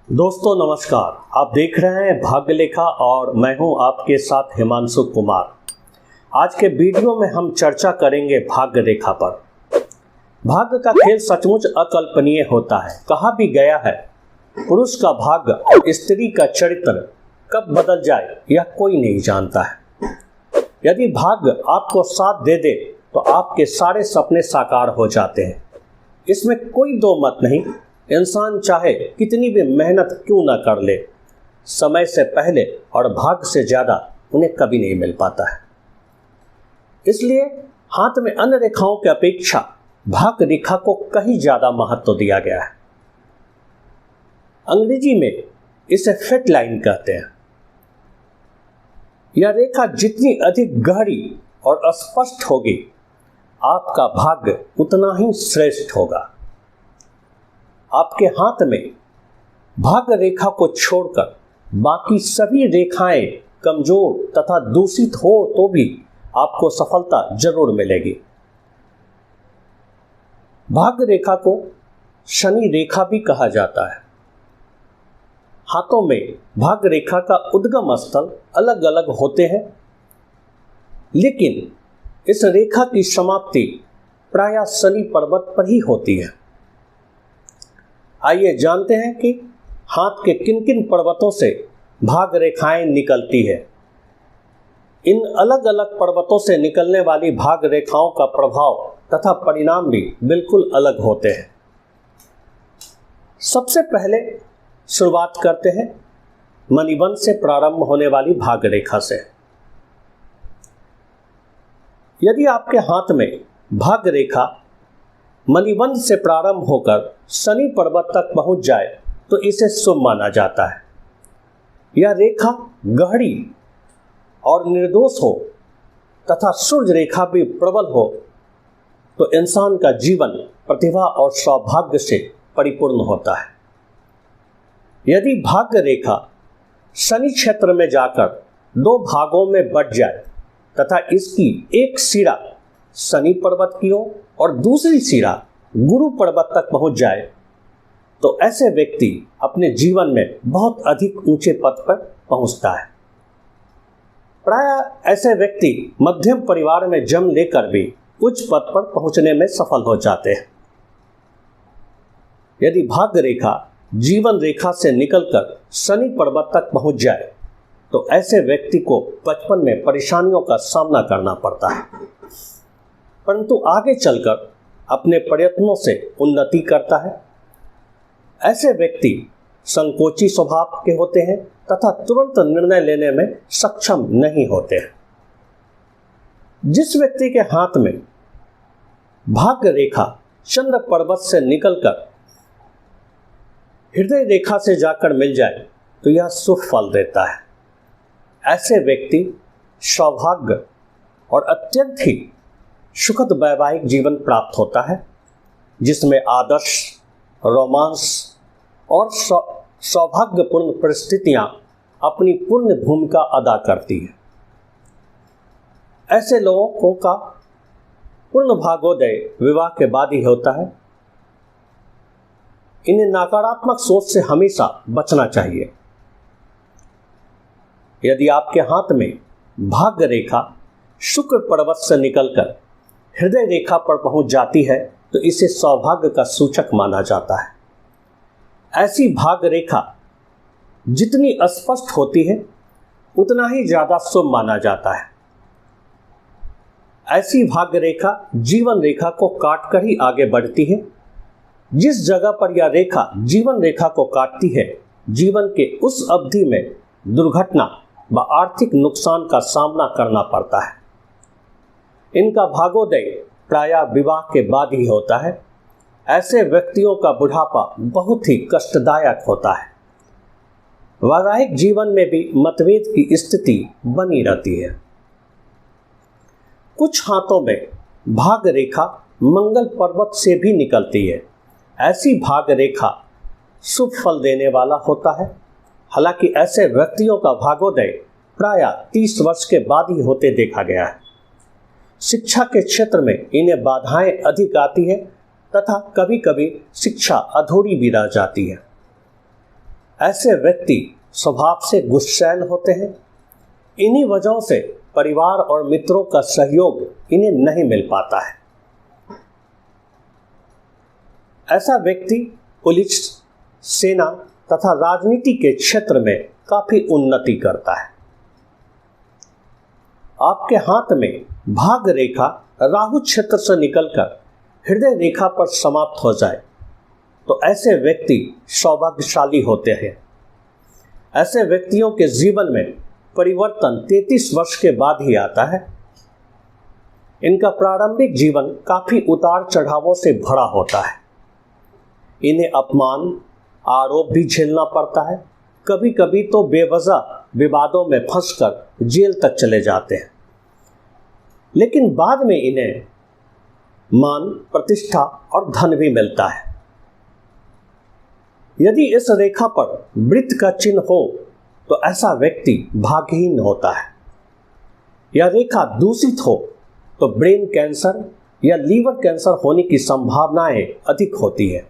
दोस्तों नमस्कार। आप देख रहे हैं भाग्य लेखा और मैं हूं आपके साथ हिमांशु कुमार। आज के वीडियो में हम चर्चा करेंगे भाग्य रेखा पर। भाग्य का खेल सचमुच अकल्पनीय होता है। कहा भी गया है, पुरुष का भाग्य और स्त्री का चरित्र कब बदल जाए यह कोई नहीं जानता है। यदि भाग्य आपको साथ दे दे तो आपके सारे सपने साकार हो जाते हैं, इसमें कोई दो मत नहीं। इंसान चाहे कितनी भी मेहनत क्यों न कर ले, समय से पहले और भाग्य से ज़्यादा उन्हें कभी नहीं मिल पाता है। इसलिए हाथ में अन्य रेखाओं की अपेक्षा भाग्य रेखा को कहीं ज़्यादा महत्व दिया गया है। अंग्रेजी में इसे फेट लाइन कहते हैं। यह रेखा जितनी अधिक गहरी और स्पष्ट होगी, आपका भाग्य उतना ही श्रेष्ठ होगा। आपके हाथ में भाग्य रेखा को छोड़कर बाकी सभी रेखाएं कमजोर तथा दूषित हो तो भी आपको सफलता जरूर मिलेगी। भाग्य रेखा को शनि रेखा भी कहा जाता है। हाथों में भाग्य रेखा का उद्गम स्थल अलग अलग होते हैं, लेकिन इस रेखा की समाप्ति प्रायः शनि पर्वत पर ही होती है। आइए जानते हैं कि हाथ के किन किन पर्वतों से भाग्य रेखाएं निकलती है। इन अलग अलग पर्वतों से निकलने वाली भाग्य रेखाओं का प्रभाव तथा परिणाम भी बिल्कुल अलग होते हैं। सबसे पहले शुरुआत करते हैं मणिबंध से प्रारंभ होने वाली भाग्य रेखा से। यदि आपके हाथ में भाग्य रेखा मणिबंध से प्रारंभ होकर शनि पर्वत तक पहुंच जाए तो इसे शुभ माना जाता है। यह रेखा गहरी और निर्दोष हो तथा सूर्य रेखा भी प्रबल हो तो इंसान का जीवन प्रतिभा और सौभाग्य से परिपूर्ण होता है। यदि भाग्य रेखा शनि क्षेत्र में जाकर दो भागों में बंट जाए तथा इसकी एक सिरा शनि पर्वत की ओर और दूसरी सिरा गुरु पर्वत तक पहुंच जाए तो ऐसे व्यक्ति अपने जीवन में बहुत अधिक ऊंचे पद पर पहुंचता है। प्रायः ऐसे व्यक्ति मध्यम परिवार में जन्म लेकर भी उच्च पद पर पहुंचने में सफल हो जाते हैं। यदि भाग्य रेखा जीवन रेखा से निकलकर शनि पर्वत तक पहुंच जाए तो ऐसे व्यक्ति को बचपन में परेशानियों का सामना करना पड़ता है, परंतु आगे चलकर अपने प्रयत्नों से उन्नति करता है। ऐसे व्यक्ति संकोची स्वभाव के होते हैं तथा तुरंत निर्णय लेने में सक्षम नहीं होते हैं। जिस व्यक्ति के हाथ में भाग्य रेखा चंद्र पर्वत से निकलकर हृदय रेखा से जाकर मिल जाए तो यह शुभ फल देता है। ऐसे व्यक्ति सौभाग्य और अत्यंत ही सुखद वैवाहिक जीवन प्राप्त होता है, जिसमें आदर्श, रोमांस और सौभाग्यपूर्ण परिस्थितियां अपनी पूर्ण भूमिका अदा करती हैं। ऐसे लोगों का पूर्ण भाग्योदय विवाह के बाद ही होता है। इन्हें नकारात्मक सोच से हमेशा बचना चाहिए। यदि आपके हाथ में भाग्य रेखा शुक्र पर्वत से निकलकर हृदय रेखा पर पहुंच जाती है तो इसे सौभाग्य का सूचक माना जाता है। ऐसी भाग्य रेखा जितनी स्पष्ट होती है उतना ही ज्यादा शुभ माना जाता है। ऐसी भाग्य रेखा जीवन रेखा को काटकर ही आगे बढ़ती है। जिस जगह पर यह रेखा जीवन रेखा को काटती है, जीवन के उस अवधि में दुर्घटना व आर्थिक नुकसान का सामना करना पड़ता है। इनका भाग्योदय प्रायः विवाह के बाद ही होता है। ऐसे व्यक्तियों का बुढ़ापा बहुत ही कष्टदायक होता है। वैवाहिक जीवन में भी मतभेद की स्थिति बनी रहती है। कुछ हाथों में भाग्य रेखा मंगल पर्वत से भी निकलती है। ऐसी भाग्य रेखा शुभ फल देने वाला होता है। हालांकि ऐसे व्यक्तियों का भाग्योदय प्रायः 30 वर्ष के बाद ही होते देखा गया है। शिक्षा के क्षेत्र में इन्हें बाधाएं अधिक आती है तथा कभी कभी शिक्षा अधूरी भी रह जाती है। ऐसे व्यक्ति स्वभाव से गुस्सैल होते हैं। इन्हीं वजहों से परिवार और मित्रों का सहयोग इन्हें नहीं मिल पाता है। ऐसा व्यक्ति पुलिस, सेना तथा राजनीति के क्षेत्र में काफी उन्नति करता है। आपके हाथ में भाग्य रेखा राहु क्षेत्र से निकलकर हृदय रेखा पर समाप्त हो जाए तो ऐसे व्यक्ति सौभाग्यशाली होते हैं। ऐसे व्यक्तियों के जीवन में परिवर्तन 33 वर्ष के बाद ही आता है। इनका प्रारंभिक जीवन काफी उतार चढ़ावों से भरा होता है। इन्हें अपमान, आरोप भी झेलना पड़ता है। कभी कभी तो बेवजह विवादों में फंसकर जेल तक चले जाते हैं, लेकिन बाद में इन्हें मान, प्रतिष्ठा और धन भी मिलता है। यदि इस रेखा पर वृत्त का चिन्ह हो तो ऐसा व्यक्ति भाग्यहीन होता है। यह रेखा दूषित हो तो ब्रेन कैंसर या लीवर कैंसर होने की संभावनाएं अधिक होती है।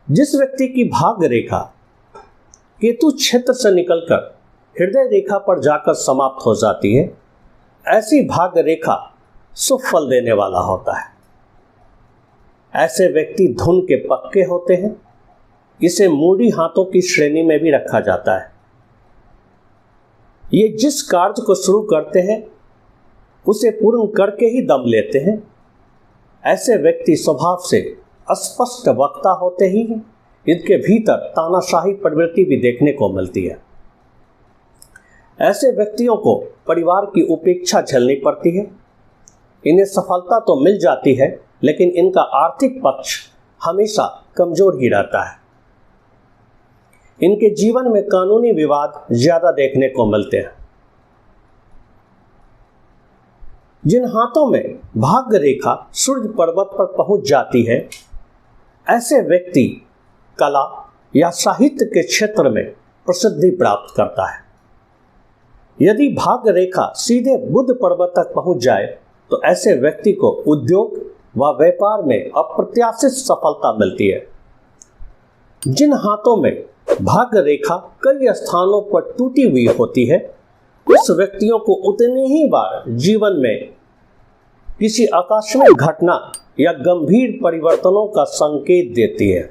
जिस व्यक्ति की भाग्य रेखा केतु क्षेत्र से निकलकर हृदय रेखा पर जाकर समाप्त हो जाती है, ऐसी भाग्य रेखा शुभ फल देने वाला होता है। ऐसे व्यक्ति धुन के पक्के होते हैं। इसे मूडी हाथों की श्रेणी में भी रखा जाता है। ये जिस कार्य को शुरू करते हैं उसे पूर्ण करके ही दम लेते हैं। ऐसे व्यक्ति स्वभाव से अस्पष्ट वक्ता होते ही इनके भीतर तानाशाही प्रवृत्ति भी देखने को मिलती है। ऐसे व्यक्तियों को परिवार की उपेक्षा झेलनी पड़ती है। इन्हें सफलता तो मिल जाती है, लेकिन इनका आर्थिक पक्ष हमेशा कमजोर ही रहता है। इनके जीवन में कानूनी विवाद ज्यादा देखने को मिलते हैं। जिन हाथों में भाग्य रेखा सूर्य पर्वत पर पहुंच जाती है, ऐसे व्यक्ति कला या साहित्य के क्षेत्र में प्रसिद्धि प्राप्त करता है। यदि भाग्य रेखा सीधे बुध पर्वत तक पहुंच जाए तो ऐसे व्यक्ति को उद्योग व व्यापार में अप्रत्याशित सफलता मिलती है। जिन हाथों में भाग्य रेखा कई स्थानों पर टूटी हुई होती है, उस व्यक्तियों को उतनी ही बार जीवन में किसी आकस्मिक घटना या गंभीर परिवर्तनों का संकेत देती है।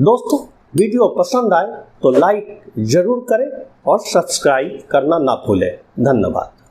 दोस्तों, वीडियो पसंद आए तो लाइक जरूर करें और सब्सक्राइब करना ना भूलें। धन्यवाद।